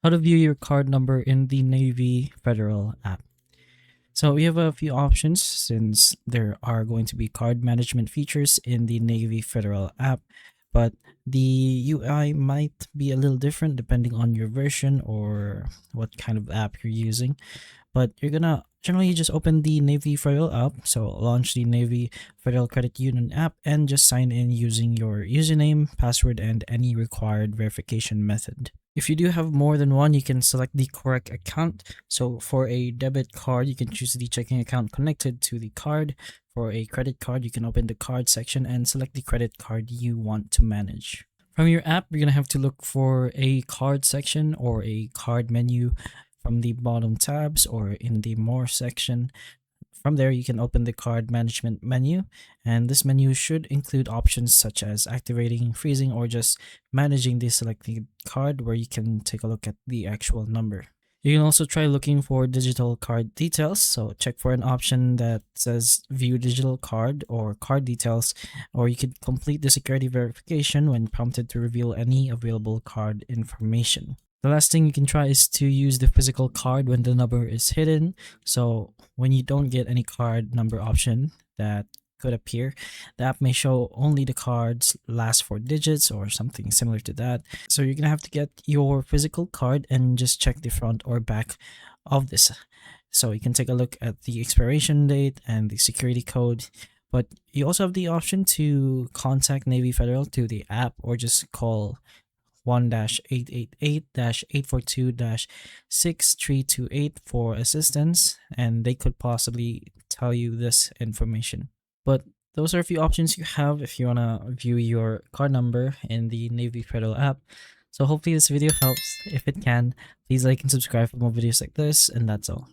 How to view your card number in the Navy Federal app. So we have a few options since there are going to be card management features in the Navy Federal app, but the UI might be a little different depending on your version or what kind of app you're using. But you're gonna generally just open the Navy Federal app, so launch the Navy Federal Credit Union app and just sign in using your username, password, and any required verification method. If you do have more than one, you can select the correct account. So for a debit card, you can choose the checking account connected to the card. For a credit card, you can open the card section and select the credit card you want to manage. From your app, you're going to have to look for a card section or a card menu from the bottom tabs or in the more section. From there, you can open the card management menu, and this menu should include options such as activating, freezing, or just managing the selected card where you can take a look at the actual number. You can also try looking for digital card details, so check for an option that says view digital card or card details, or you could complete the security verification when prompted to reveal any available card information. The last thing you can try is to use the physical card when the number is hidden. So when you don't get any card number option that could appear, the app may show only the card's last four digits or something similar to that. So you're gonna have to get your physical card and just check the front or back of this. So you can take a look at the expiration date and the security code. But you also have the option to contact Navy Federal through the app or just call 1-888-842-6328 for assistance, and they could possibly tell you this information. But those are a few options you have if you want to view your card number in the Navy Federal app. So hopefully this video helps. If it can, please like and subscribe for more videos like this, and that's all.